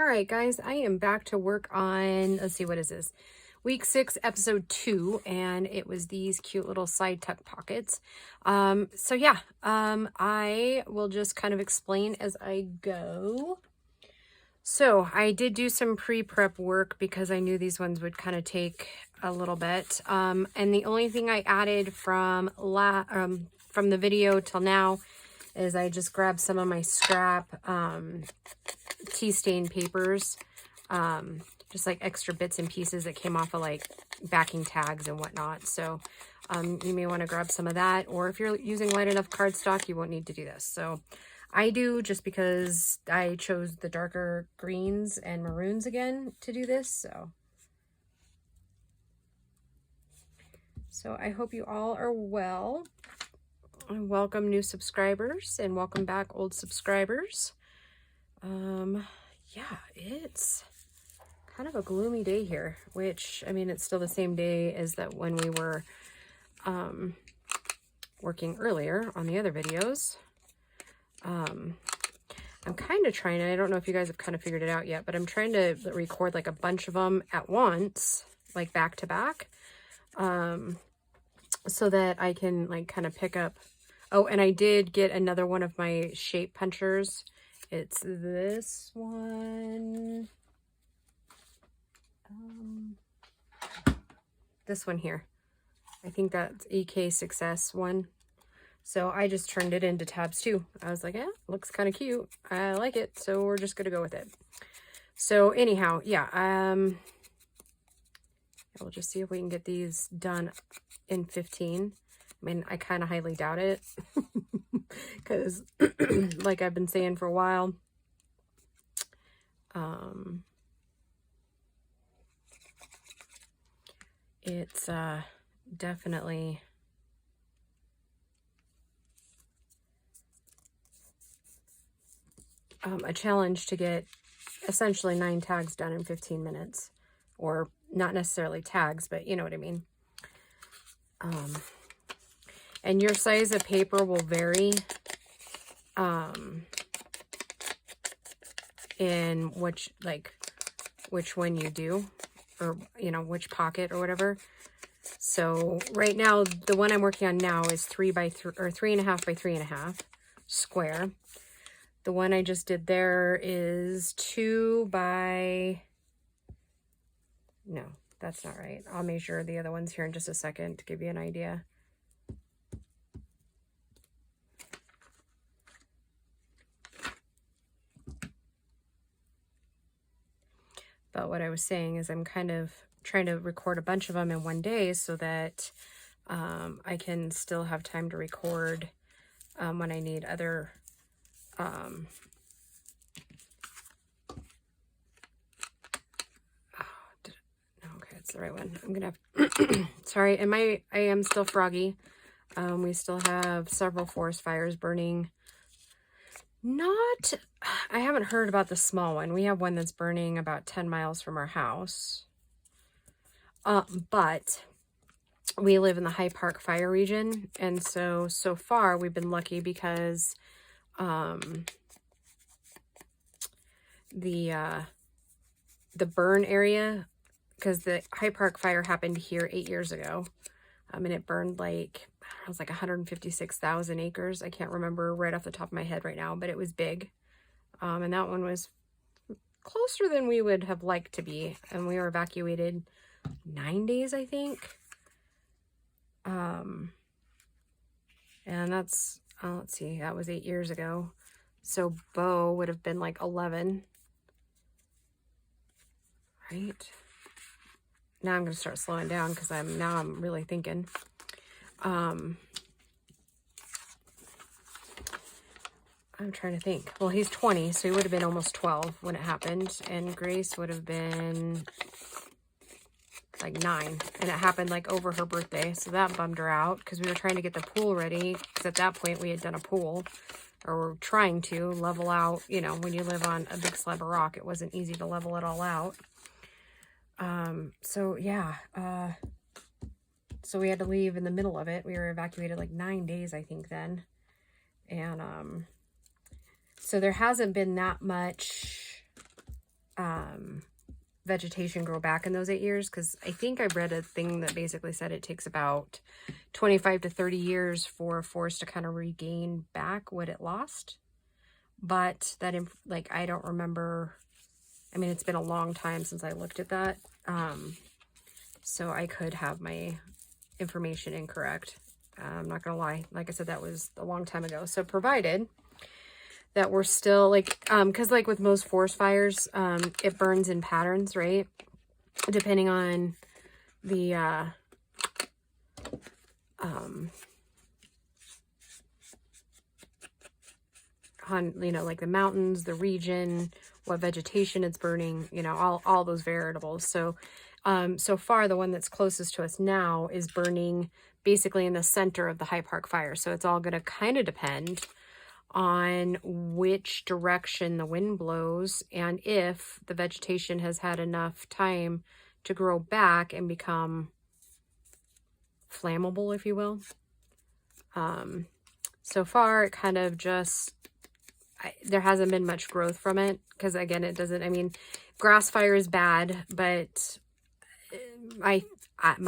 All right, guys, I am back to work on, let's see, what is this? Week 6, episode 2, and it was these cute little side tuck pockets. I will just kind of explain as I go. So I did do some pre-prep work because I knew these ones would kind of take a little bit. And the only thing I added from the video till now is I just grabbed some of my scrap tea stain papers, just like extra bits and pieces that came off of like backing tags and whatnot. So you may want to grab some of that, or if you're using light enough cardstock, you won't need to do this. So I do, just because I chose the darker greens and maroons again to do this. So I hope you all are well. And welcome new subscribers, and welcome back old subscribers. Yeah, it's kind of a gloomy day here, which, I mean, it's still the same day as that when we were working earlier on the other videos. I'm kind of trying to, I don't know if you guys have kind of figured it out yet, but I'm trying to record like a bunch of them at once, like back to back, so that I can like kind of pick up. Oh, and I did get another one of my shape punchers. It's this one. This one here. I think that's EK Success one. So I just turned it into tabs too. I was like, yeah, looks kind of cute. I like it. So we're just going to go with it. So anyhow, yeah, we'll just see if we can get these done in 15. I mean, I kind of highly doubt it because like I've been saying for a while, it's definitely a challenge to get essentially 9 tags done in 15 minutes, or not necessarily tags, but you know what I mean. And your size of paper will vary in which one you do, or which pocket or whatever. So right now, the one I'm working on now is 3 by 3 or 3.5 by 3.5 square. The one I just did there is 2 by, no, that's not right. I'll measure the other ones here in just a second to give you an idea. But what I was saying is I'm kind of trying to record a bunch of them in one day so that I can still have time to record when I need other okay, it's the right one. I'm gonna have sorry, and I am still froggy. We still have several forest fires burning. I haven't heard about the small one. We have one that's burning about 10 miles from our house. But we live in the High Park fire region. And so far we've been lucky because the burn area, because the High Park fire happened here 8 years ago. And it burned like, it was like 156,000 acres. I can't remember right off the top of my head right now, but it was big. And that one was closer than we would have liked to be. And we were evacuated 9 days, I think. And that's, let's see, that was 8 years ago. So Bo would have been like 11. Right? Now I'm going to start slowing down because I'm really thinking. I'm trying to think. Well, he's 20, so he would have been almost 12 when it happened. And Grace would have been like 9. And it happened like over her birthday. So that bummed her out because we were trying to get the pool ready. Because at that point we had done a pool, or we're trying to level out. You know, when you live on a big slab of rock, it wasn't easy to level it all out. So yeah, so we had to leave in the middle of it. We were evacuated like 9 days, I think, then. And, so there hasn't been that much, vegetation grow back in those 8 years, because I think I read a thing that basically said it takes about 25 to 30 years for a forest to kind of regain back what it lost. But that, like, I don't remember. I mean, it's been a long time since I looked at that. So I could have my information incorrect. I'm not gonna lie. Like I said, that was a long time ago. So provided that we're still, like, because like with most forest fires, it burns in patterns, right? Depending on the, on, you know, like the mountains, the region, what vegetation it's burning, you know, all those variables. So, so far, the one that's closest to us now is burning basically in the center of the High Park fire. So it's all going to kind of depend on which direction the wind blows and if the vegetation has had enough time to grow back and become flammable, if you will. So far, it kind of just, there hasn't been much growth from it, because again, it doesn't, I mean, grass fire is bad, but my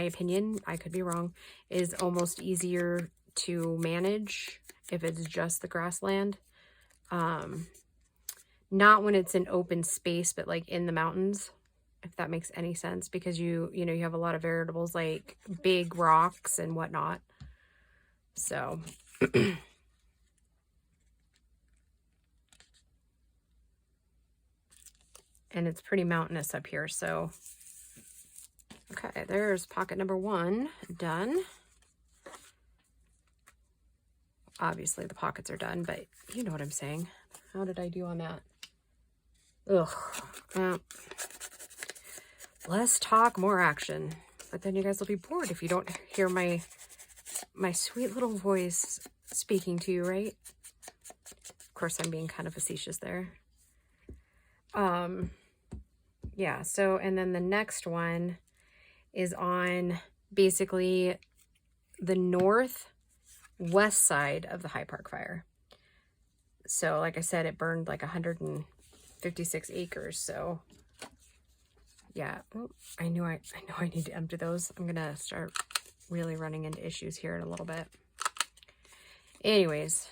opinion, I could be wrong, is almost easier to manage if it's just the grassland. Not when it's an open space, but like in the mountains, if that makes any sense, because you know, you have a lot of variables like big rocks and whatnot. So and it's pretty mountainous up here. So okay, there's pocket number 1 done. Obviously the pockets are done, but you know what I'm saying. How did I do on that? Ugh. Less talk, more action. But then you guys will be bored if you don't hear my sweet little voice speaking to you, right? Of course, I'm being kind of facetious there. Yeah, so, and then the next one is on basically the northwest side of the High Park fire. So, like I said, it burned like 156 acres, so yeah. Oh, I know I need to empty those. I'm gonna start really running into issues here in a little bit. Anyways,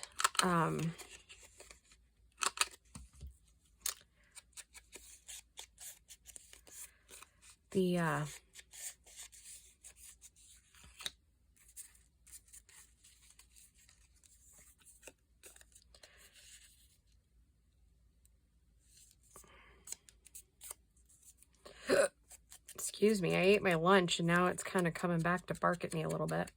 excuse me, I ate my lunch and now it's kind of coming back to bark at me a little bit.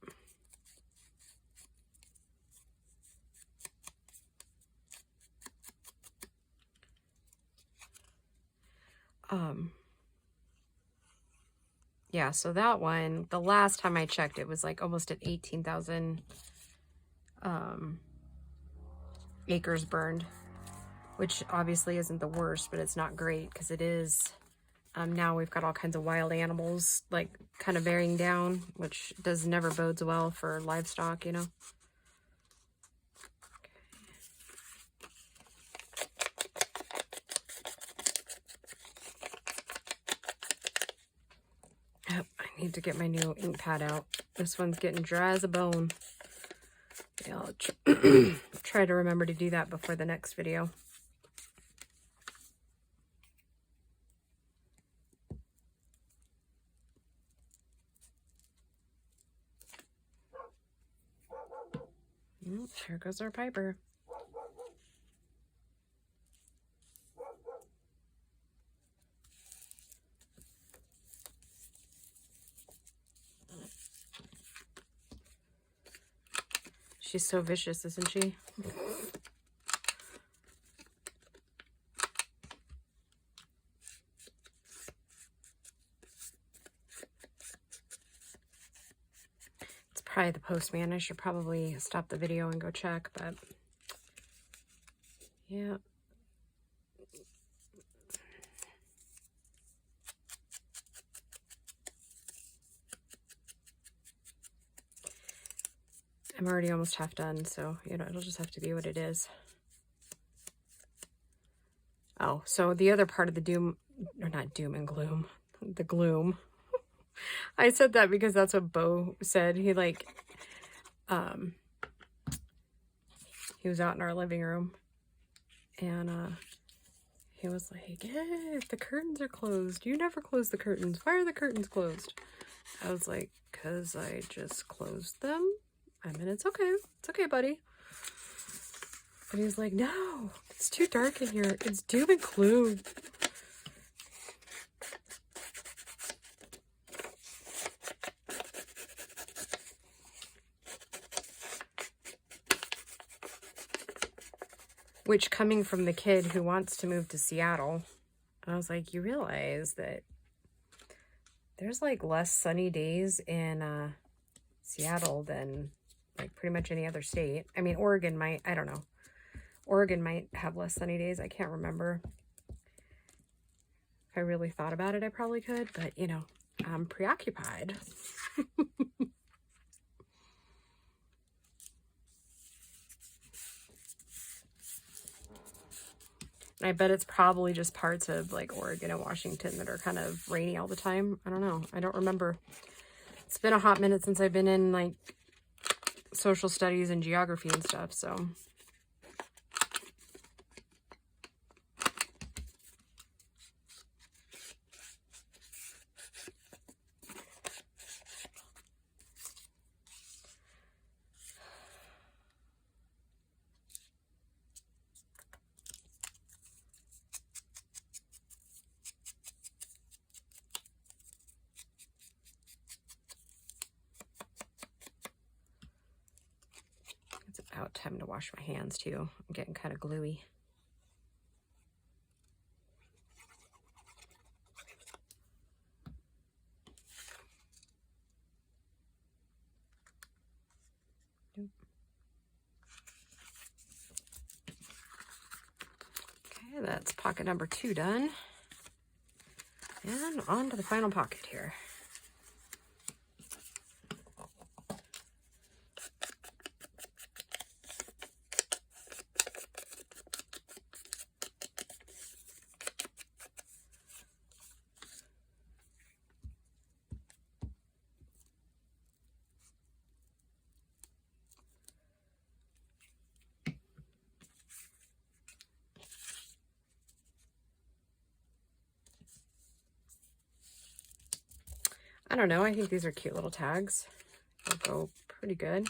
Yeah, so that one, the last time I checked, it was like almost at 18,000 acres burned, which obviously isn't the worst, but it's not great because it is. Now we've got all kinds of wild animals, like kind of bearing down, which never bodes well for livestock, you know. Yep, I need to get my new ink pad out. This one's getting dry as a bone. Yeah, I'll try to remember to do that before the next video. Here goes our Piper. She's so vicious, isn't she? It's probably the postman. I should probably stop the video and go check, but yeah. I'm already almost half done, so, you know, it'll just have to be what it is. Oh, so the other part of the or not doom and gloom, the gloom. I said that because that's what Bo said. He like, he was out in our living room and he was like, "Yeah, the curtains are closed. You never close the curtains. Why are the curtains closed?" I was like, "'Cause I just closed them. I mean, it's okay. It's okay, buddy." And he was like, "No, it's too dark in here. It's doom and gloom." Which, coming from the kid who wants to move to Seattle, I was like, you realize that there's like less sunny days in Seattle than like pretty much any other state. I mean, Oregon might, I don't know. Oregon might have less sunny days. I can't remember. If I really thought about it, I probably could, but you know, I'm preoccupied. I bet it's probably just parts of like Oregon and Washington that are kind of rainy all the time. I don't know. I don't remember. It's been a hot minute since I've been in like social studies and geography and stuff, so. It's about time to wash my hands too. I'm getting kind of gluey. Okay, that's pocket number 2 done. And on to the final pocket here. I don't know. I think these are cute little tags. They'll go pretty good.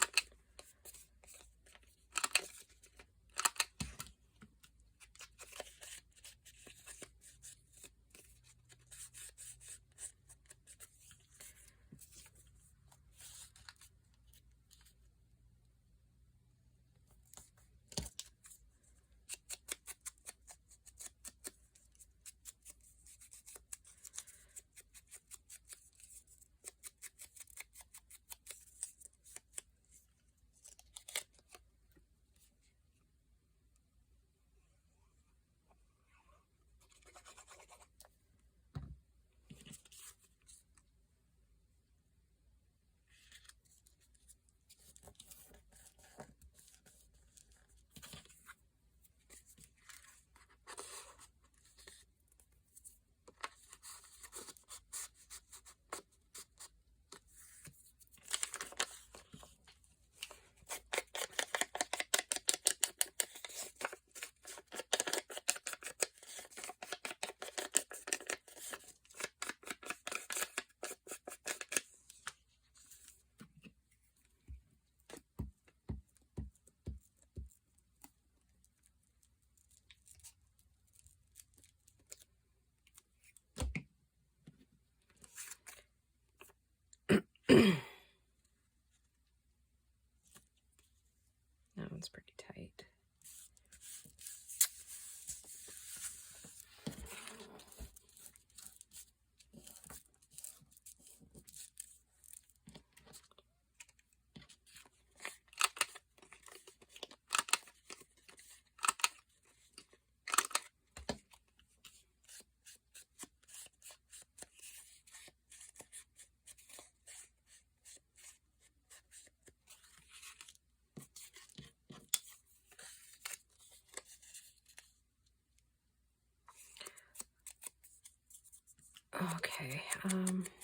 Okay,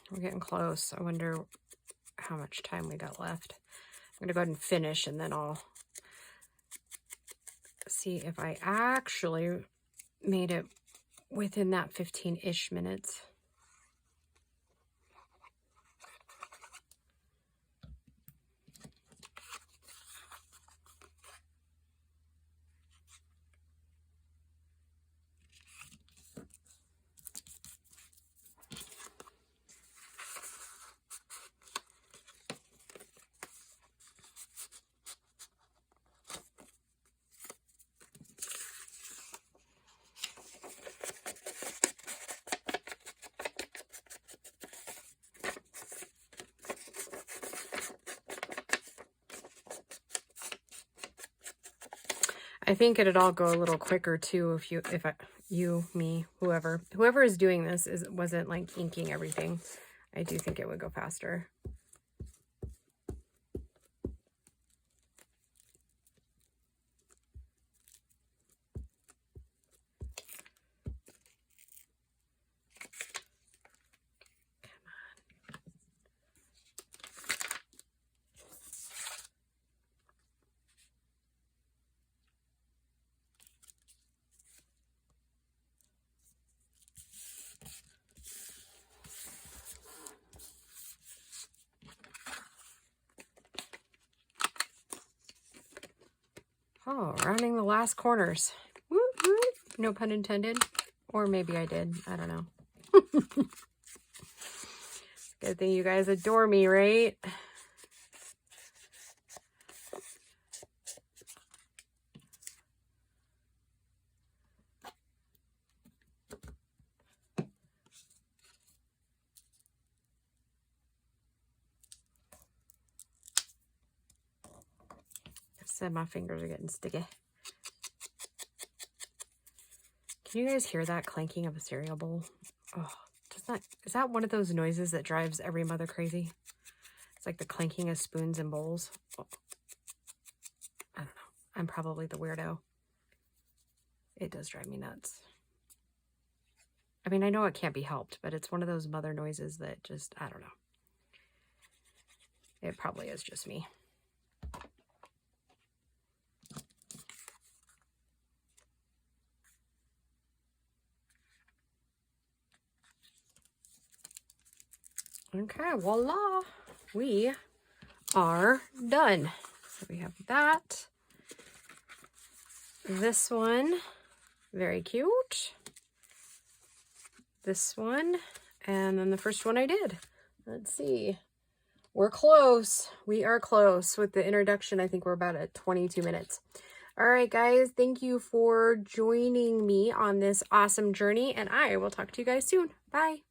we're getting close. I wonder how much time we got left. I'm gonna go ahead and finish, and then I'll see if I actually made it within that 15-ish minutes. I think it'd all go a little quicker too if me, whoever is doing this wasn't like inking everything. I do think it would go faster. Oh, rounding the last corners. Woo, woo. No pun intended. Or maybe I did. I don't know. Good thing you guys adore me, right? Said my fingers are getting sticky. Can you guys hear that clanking of a cereal bowl? Oh, is that one of those noises that drives every mother crazy? It's like the clanking of spoons and bowls. Oh, I don't know. I'm probably the weirdo. It does drive me nuts. I mean, I know it can't be helped, but it's one of those mother noises that just, I don't know. It probably is just me. Okay, voila. We are done. So we have that. This one, very cute. This one, and then the first one I did. Let's see. We're close. We are close. With the introduction, I think we're about at 22 minutes. All right, guys. Thank you for joining me on this awesome journey, and I will talk to you guys soon. Bye.